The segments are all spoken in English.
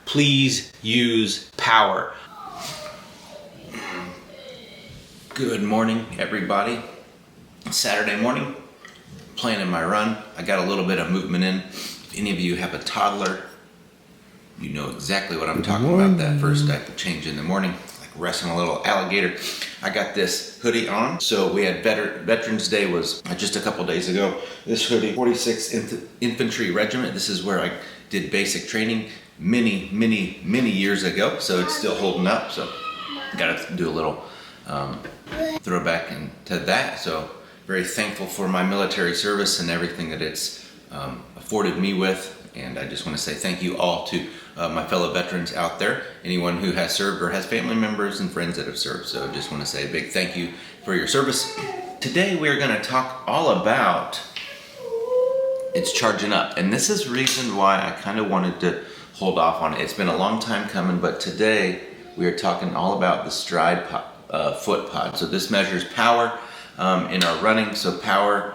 please use power. Good morning, everybody. Saturday morning, planning my run. I got a little bit of movement in. If any of you have a toddler, you know exactly what I'm talking about, that first type of change in the morning, like resting a little alligator. I got this hoodie on. So we had Veterans Day was just a couple days ago. This hoodie, 46th Infantry Regiment. This is where I did basic training many years ago. So it's still holding up. So got to do a little throwback into that. So very thankful for my military service and everything that it's afforded me with. And I just want to say thank you all to my fellow veterans out there, anyone who has served or has family members and friends that have served. So just want to say a big thank you for your service. Today we're going to talk all about it's charging up. And this is the reason why I kind of wanted to hold off on it. It's been a long time coming, but today we are talking all about the Stryd foot pod. So this measures power in our running. So power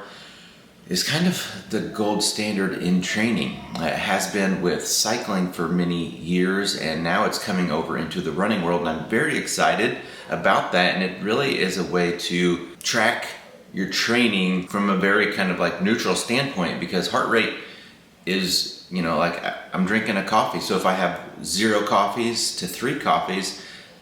is kind of the gold standard in training. It has been with cycling for many years, and now it's coming over into the running world, and I'm very excited about that. And it really is a way to track your training from a very kind of like neutral standpoint, because heart rate is, you know, like I'm drinking a coffee. So if I have 0 coffees to 3 coffees,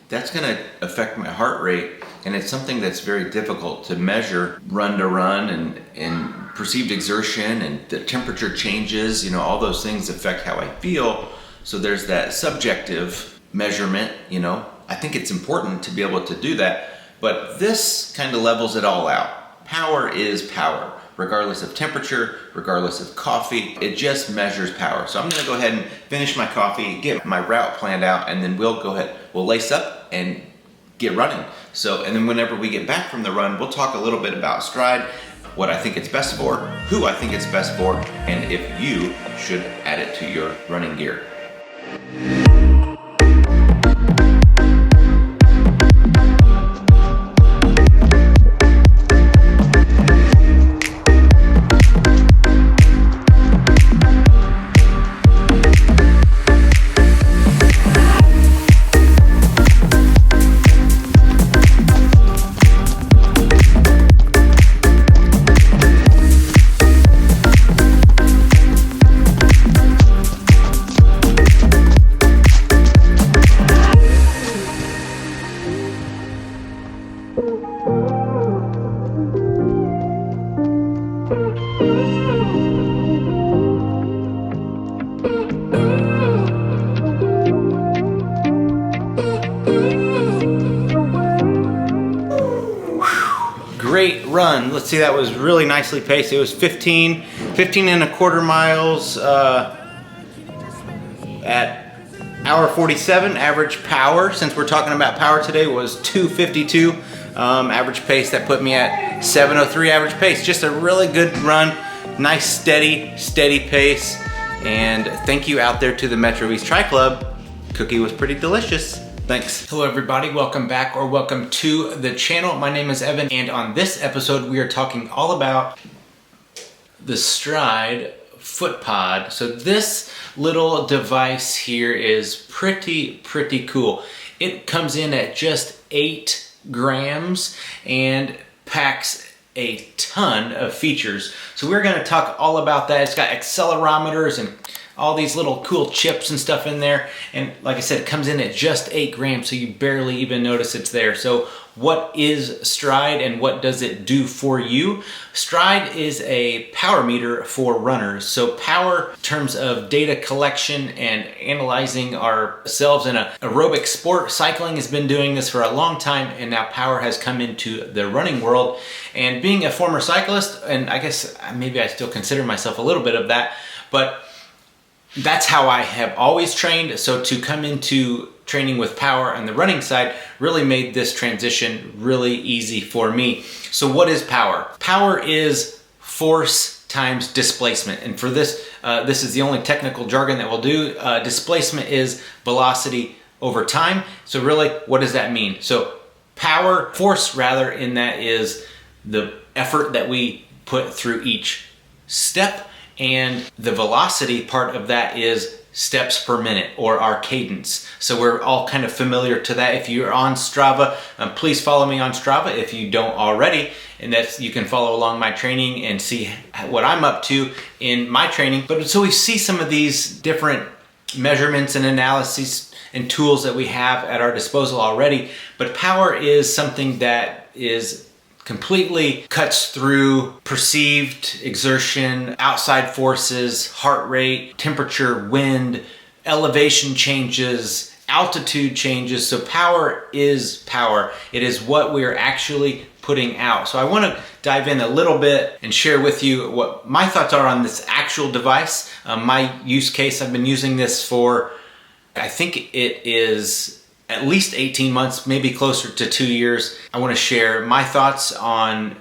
that's gonna affect my heart rate. And it's something that's very difficult to measure run to run, and perceived exertion and the temperature changes, you know, all those things affect how I feel. So there's that subjective measurement, you know. I think it's important to be able to do that, but this kind of levels it all out. Power is power, regardless of temperature, regardless of coffee. It just measures power. So I'm gonna go ahead and finish my coffee, get my route planned out, and then we'll lace up and get running. So, and then whenever we get back from the run, we'll talk a little bit about Stryd, what I think it's best for, who I think it's best for, and if you should add it to your running gear. Great run. Let's see, that was really nicely paced. It was 15 and a quarter miles at hour 47. Average power, since we're talking about power today, was 2:52. Average pace, that put me at 7:03 average pace. Just a really good run. Nice steady pace. And thank you out there to the Metro East Tri Club. Cookie was pretty delicious. Thanks. Hello everybody, welcome back, or welcome to the channel. My name is Evan, and on this episode we are talking all about the Stryd foot pod. So this little device here is pretty cool. It comes in at just 8 grams and packs a ton of features. So we're gonna talk all about that. It's got accelerometers and all these little cool chips and stuff in there. And like I said, it comes in at just 8 grams, so you barely even notice it's there. So what is Stryd and what does it do for you? Stryd is a power meter for runners. So power in terms of data collection and analyzing ourselves in an aerobic sport. Cycling has been doing this for a long time, and now power has come into the running world. And being a former cyclist, and I guess maybe I still consider myself a little bit of that, but that's how I have always trained. So to come into training with power on the running side really made this transition really easy for me. So what is power? Power is force times displacement. And for this, this is the only technical jargon that we'll do. Displacement is velocity over time. So really, what does that mean? So power, force rather, in that is the effort that we put through each step. And the velocity part of that is steps per minute, or our cadence. So we're all kind of familiar to that. If you're on Strava, please follow me on Strava if you don't already, and you can follow along my training and see what I'm up to in my training. But so we see some of these different measurements and analyses and tools that we have at our disposal already, but power is something that is completely cuts through perceived exertion, outside forces, heart rate, temperature, wind, elevation changes, altitude changes. So power is power. It is what we're actually putting out. So I want to dive in a little bit and share with you what my thoughts are on this actual device. My use case, I've been using this for, I think it is at least 18 months, maybe closer to 2 years. I want to share my thoughts on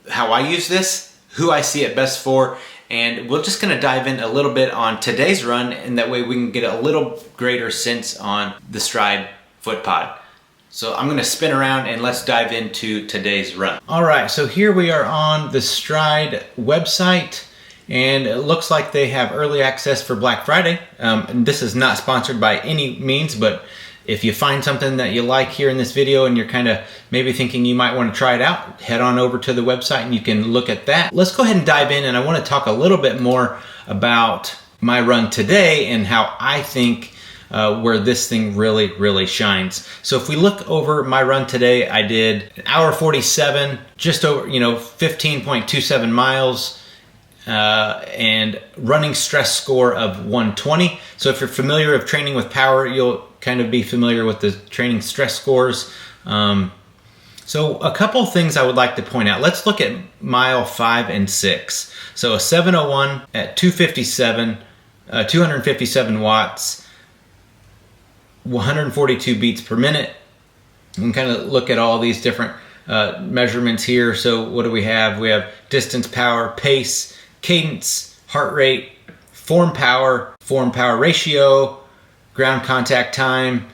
how I use this, who I see it best for, and we're just going to dive in a little bit on today's run, and that way we can get a little greater sense on the Stryd FootPod. So I'm going to spin around and let's dive into today's run. All right, so here we are on the Stryd website, and it looks like they have early access for Black Friday. And this is not sponsored by any means, but if you find something that you like here in this video and you're kind of maybe thinking you might want to try it out, head on over to the website and you can look at that. Let's go ahead and dive in, and I want to talk a little bit more about my run today and how I think where this thing really shines. So if we look over my run today, I did an hour 47, just over 15.27 miles, and running stress score of 120. So if you're familiar with training with power, you'll kind of be familiar with the training stress scores. So a couple of things I would like to point out. Let's look at mile 5 and 6. So a 7:01 at 257 watts, 142 beats per minute. You can kind of look at all these different measurements here. So what do we have? We have distance, power, pace, cadence, heart rate, form power ratio, ground contact time,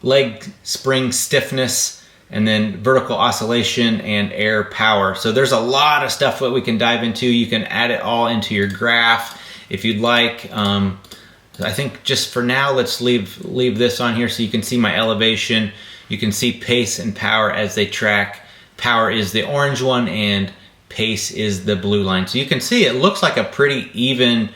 leg spring stiffness, and then vertical oscillation and air power. So there's a lot of stuff that we can dive into. You can add it all into your graph if you'd like. I think just for now, let's leave this on here so you can see my elevation. You can see pace and power as they track. Power is the orange one and pace is the blue line. So you can see it looks like a pretty evenly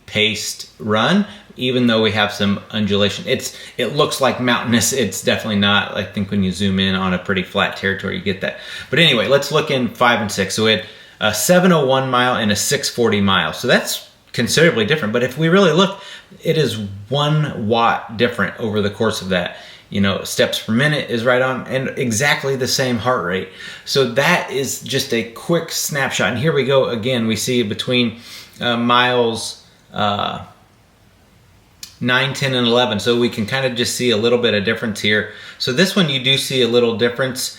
paced run, even though we have some undulation. It looks like mountainous. It's definitely not. I think when you zoom in on a pretty flat territory, you get that. But anyway, let's look in 5 and 6. So we had a 7:01 mile and a 6:40 mile. So that's considerably different. But if we really look, it is 1 watt different over the course of that. Steps per minute is right on, and exactly the same heart rate. So that is just a quick snapshot. And here we go again. We see between miles 9, 10, and 11. So we can kind of just see a little bit of difference here. So this one you do see a little difference.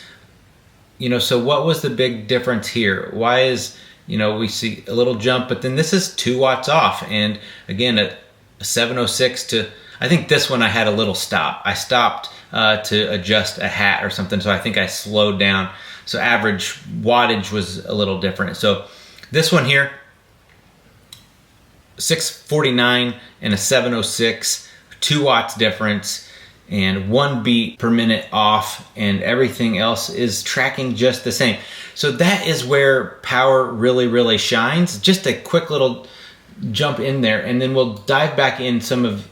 So what was the big difference here? Why is, we see a little jump, but then this is 2 watts off. And again, a 7:06 to, I think this one I had a little stop. I stopped to adjust a hat or something, so I think I slowed down. So average wattage was a little different. So this one here, 6:49 and a 7:06, 2 watts difference, and 1 beat per minute off, and everything else is tracking just the same. So that is where power really shines. Just a quick little jump in there, and then we'll dive back in some of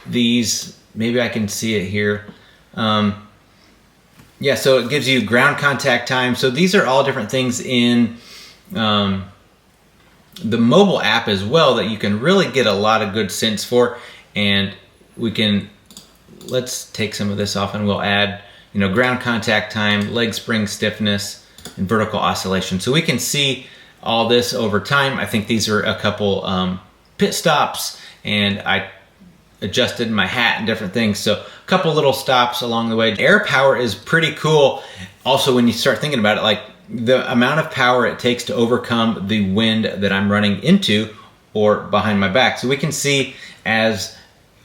these. Maybe I can see it here. Yeah, so it gives you ground contact time. So these are all different things in the mobile app as well that you can really get a lot of good sense for. And let's take some of this off and we'll add, ground contact time, leg spring stiffness, and vertical oscillation. So we can see all this over time. I think these are a couple pit stops, and I adjusted my hat and different things. So a couple little stops along the way. Air power is pretty cool. Also, when you start thinking about it, like the amount of power it takes to overcome the wind that I'm running into or behind my back. So we can see as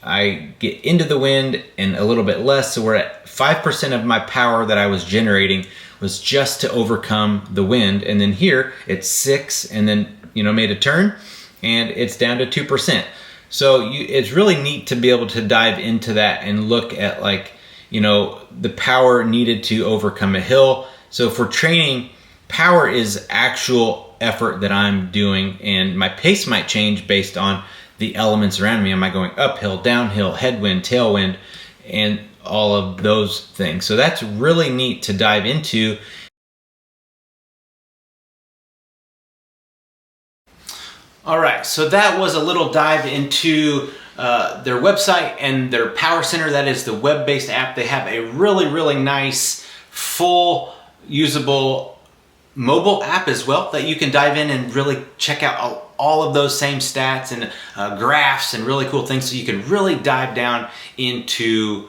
I get into the wind and a little bit less. So we're at 5% of my power that I was generating was just to overcome the wind. And then here it's 6, and then, made a turn. and it's down to 2%. So it's really neat to be able to dive into that and look at, like, you know, the power needed to overcome a hill. So for training, power is actual effort that I'm doing, and my pace might change based on the elements around me. Am I going uphill, downhill, headwind, tailwind, and all of those things. So that's really neat to dive into. All right, so that was a little dive into their website and their Power Center. That is the web-based app. They have a really, really nice, full, usable mobile app as well that you can dive in and really check out all of those same stats and graphs and really cool things, so you can really dive down into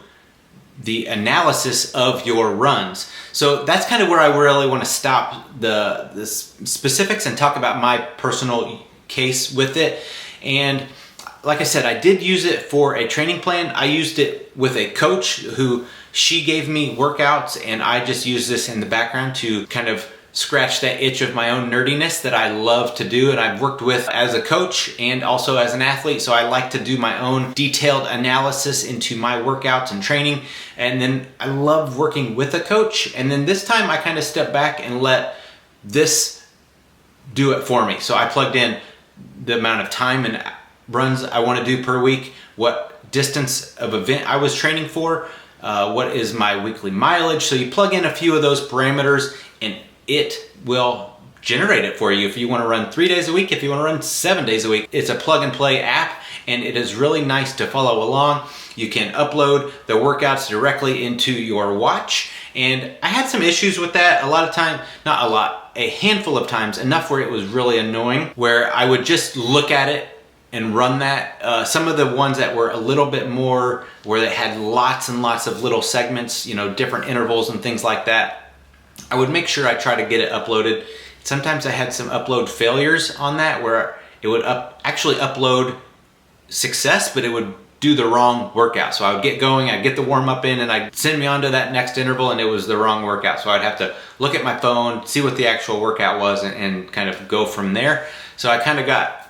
the analysis of your runs. So that's kind of where I really want to stop the specifics and talk about my personal case with it. And like I said, I did use it for a training plan. I used it with a coach who she gave me workouts, and I just used this in the background to kind of scratch that itch of my own nerdiness that I love to do, and I've worked with as a coach and also as an athlete, so I like to do my own detailed analysis into my workouts and training. And then I love working with a coach, and then this time I kind of stepped back and let this do it for me. So I plugged in the amount of time and runs I want to do per week, what distance of event I was training for, what is my weekly mileage. So you plug in a few of those parameters and it will generate it for you. If you want to run 3 days a week, if you want to run 7 days a week, it's a plug and play app, and it is really nice to follow along. You can upload the workouts directly into your watch, and I had some issues with that a lot of time, not a lot, a handful of times, enough where it was really annoying, where I would just look at it and run that. Some of the ones that were a little bit more, where they had lots and lots of little segments, you know, different intervals and things like that, I would make sure I try to get it uploaded. Sometimes I had some upload failures on that, where it would actually upload success, but it would do the wrong workout. So I would get going, I'd get the warm up in, and I'd send me on to that next interval, and it was the wrong workout. So I'd have to look at my phone, see what the actual workout was, and kind of go from there. So I kind of got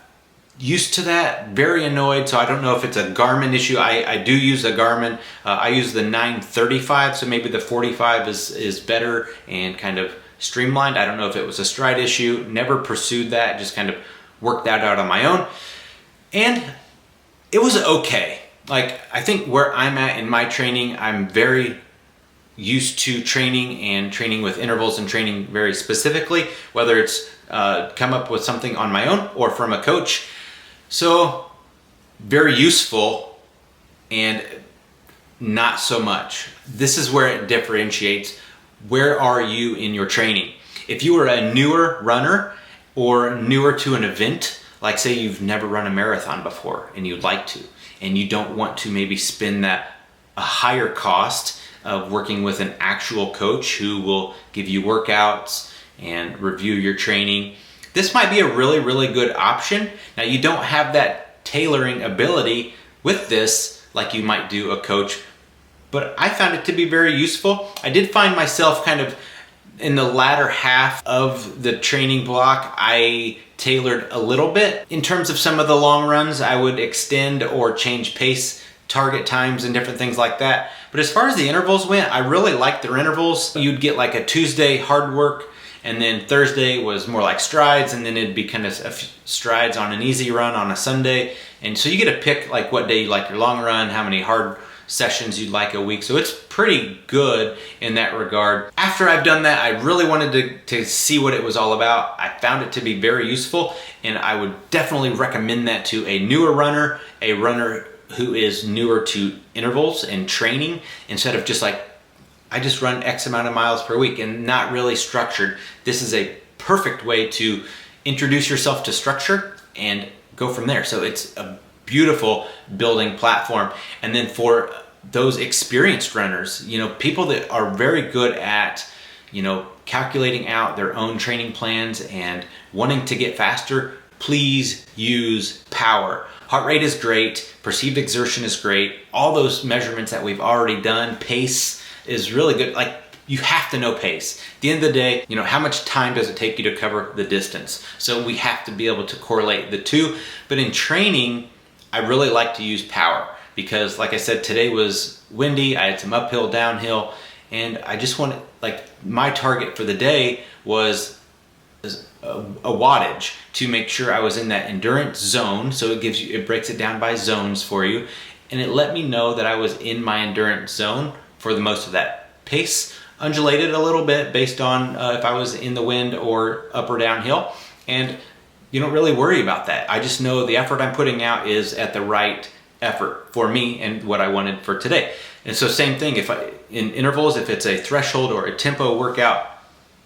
used to that, very annoyed. So I don't know if it's a Garmin issue. I do use a Garmin. I use the 935, so maybe the 45 is better and kind of streamlined. I don't know if it was a Stryd issue. Never pursued that, just kind of worked that out on my own. And it was okay. Like, I think where I'm at in my training, I'm very used to training and training with intervals and training very specifically, whether it's come up with something on my own or from a coach. So very useful and not so much. This is where it differentiates. Where are you in your training? If you are a newer runner or newer to an event, like say you've never run a marathon before and you'd like to, and you don't want to maybe spend that a higher cost of working with an actual coach who will give you workouts and review your training, this might be a really, really good option. Now, you don't have that tailoring ability with this like you might do a coach, but I found it to be very useful. I did find myself kind of in the latter half of the training block, I tailored a little bit. In terms of some of the long runs, I would extend or change pace, target times, and different things like that. But as far as the intervals went, I really liked their intervals. You'd get like a Tuesday hard work, and then Thursday was more like strides, and then it'd be kind of strides on an easy run on a Sunday. And so you get to pick like what day you like your long run, how many hard sessions you'd like a week. So it's pretty good in that regard. After I've done that, I really wanted to see what it was all about. I found it to be very useful, and I would definitely recommend that to a newer runner, a runner who is newer to intervals and training, instead of just like, I just run X amount of miles per week and not really structured. This is a perfect way to introduce yourself to structure and go from there. So it's a beautiful building platform. And then for those experienced runners, you know, people that are very good at, you know, calculating out their own training plans and wanting to get faster, please use power. Heart rate is great, perceived exertion is great, all those measurements that we've already done, pace is really good. Like, you have to know pace. At the end of the day, you know, how much time does it take you to cover the distance? So we have to be able to correlate the two. But in training, I really like to use power because, like I said, today was windy. I had some uphill, downhill, and I just wanted, like, my target for the day was a wattage to make sure I was in that endurance zone. So it breaks it down by zones for you. And it let me know that I was in my endurance zone for the most of that. Pace undulated a little bit based on if I was in the wind or up or downhill, and you don't really worry about that. I just know the effort I'm putting out is at the right effort for me and what I wanted for today. And so same thing, in intervals, if it's a threshold or a tempo workout,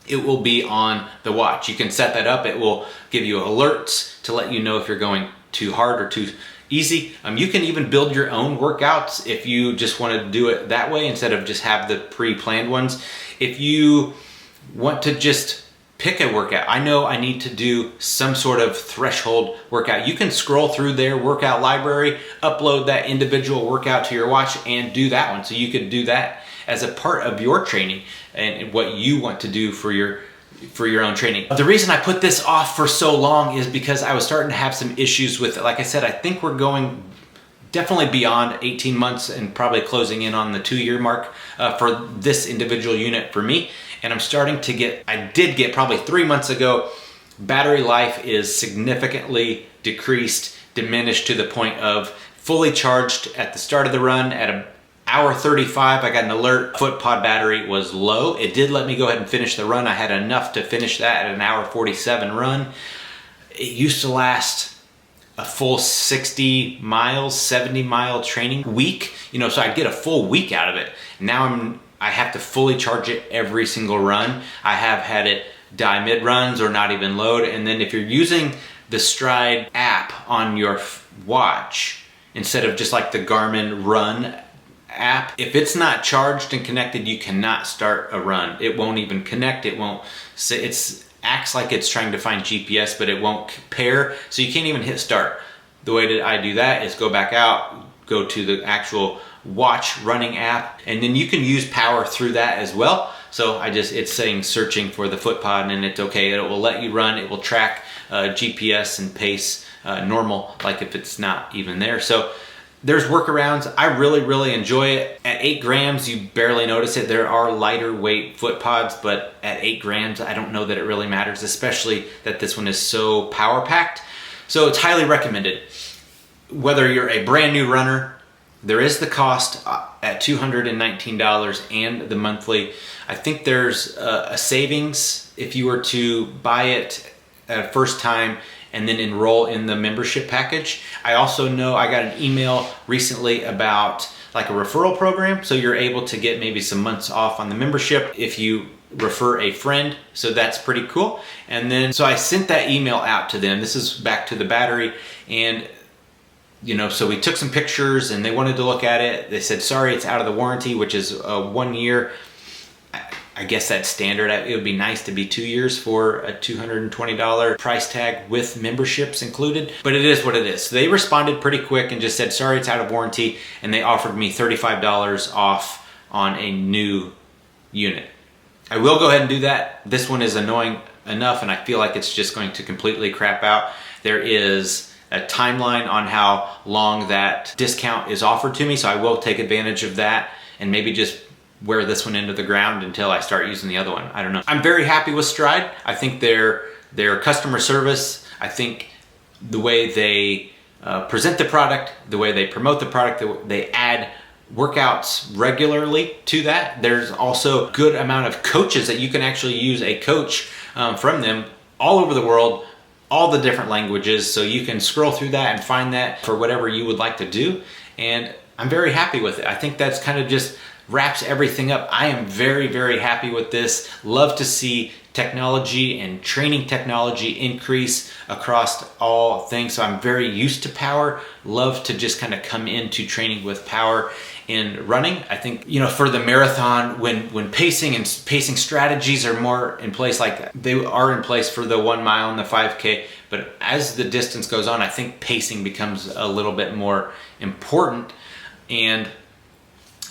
it will be on the watch. You can set that up. It will give you alerts to let you know if you're going too hard or too easy. You can even build your own workouts if you just want to do it that way instead of just have the pre-planned ones. If you want to just pick a workout, I know I need to do some sort of threshold workout. You can scroll through their workout library, upload that individual workout to your watch and do that one. So you could do that as a part of your training and what you want to do for your own training. The reason I put this off for so long is because I was starting to have some issues with it. Like I said, I think we're going definitely beyond 18 months and probably closing in on the 2-year mark for this individual unit for me. And I'm starting to I did get probably 3 months ago, battery life is significantly diminished to the point of fully charged at the start of the run at an hour 35, I got an alert, foot pod battery was low. It did let me go ahead and finish the run. I had enough to finish that at an hour 47 run. It used to last a full 60 miles, 70 mile training week, you know, so I'd get a full week out of it. Now I have to fully charge it every single run. I have had it die mid runs or not even load. And then if you're using the Stryd app on your watch, instead of just like the Garmin Run app, if it's not charged and connected, you cannot start a run. It won't even connect. It won't say, acts like it's trying to find GPS, but it won't pair, so you can't even hit start. The way that I do that is go back out, go to the actual watch running app, and then you can use power through that as well. So it's saying searching for the foot pod, and it's okay. It will let you run. It will track GPS and pace normal, like if it's not even there. So there's workarounds. I really, really enjoy it. At 8 grams, you barely notice it. There are lighter weight foot pods, but at 8 grams, I don't know that it really matters, especially that this one is so power packed. So it's highly recommended. Whether you're a brand new runner, there is the cost at $219 and the monthly. I think there's a savings if you were to buy it first time and then enroll in the membership package. I also know I got an email recently about like a referral program. So you're able to get maybe some months off on the membership if you refer a friend. So that's pretty cool. And then, so I sent that email out to them. This is back to the battery. And you know, so we took some pictures and they wanted to look at it. They said, sorry, it's out of the warranty, which is 1 year. I guess that's standard. It would be nice to be 2 years for a $220 price tag with memberships included, but it is what it is. So they responded pretty quick and just said, sorry, it's out of warranty. And they offered me $35 off on a new unit. I will go ahead and do that. This one is annoying enough and I feel like it's just going to completely crap out. There is a timeline on how long that discount is offered to me, so I will take advantage of that and maybe just wear this one into the ground until I start using the other one. I don't know. I'm very happy with Stryd. I think their customer service, I think the way they present the product, the way they promote the product, they add workouts regularly to that. There's also a good amount of coaches that you can actually use a coach from them all over the world, all the different languages, so you can scroll through that and find that for whatever you would like to do. And I'm very happy with it. I think that's kind of just wraps everything up. I am very, very happy with this. Love to see technology and training technology increase across all things. So I'm very used to power. Love to just kind of come into training with power in running. I think, you know, for the marathon, when pacing and pacing strategies are more in place, like they are in place for the 1 mile and the 5K, but as the distance goes on, I think pacing becomes a little bit more important. And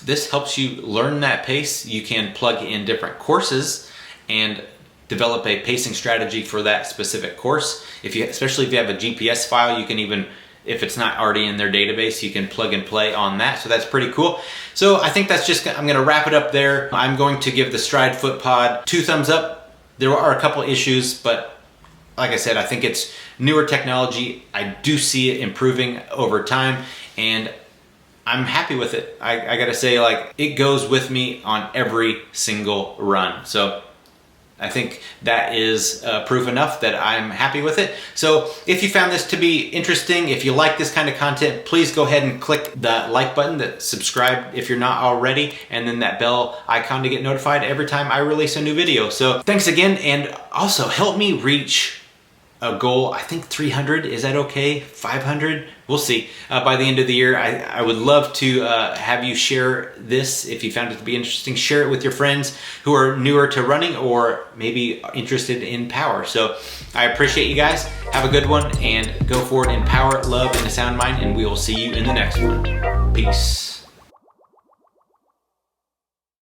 This helps you learn that pace. You can plug in different courses and develop a pacing strategy for that specific course. Especially if you have a GPS file, you can even, if it's not already in their database, you can plug and play on that. So that's pretty cool. So I think that's just, I'm gonna wrap it up there. I'm going to give the Stryd foot pod 2 thumbs up. There are a couple issues, but like I said, I think it's newer technology. I do see it improving over time, and I'm happy with it. I gotta say, like, it goes with me on every single run. So I think that is proof enough that I'm happy with it. So if you found this to be interesting, if you like this kind of content, please go ahead and click the like button, that subscribe if you're not already, and then that bell icon to get notified every time I release a new video. So thanks again, and also help me reach a goal. I think 300, is that okay? 500? We'll see. By the end of the year, I would love to have you share this. If you found it to be interesting, share it with your friends who are newer to running or maybe interested in power. So I appreciate you guys. Have a good one, and go forward in power, love, and a sound mind, and we will see you in the next one. Peace.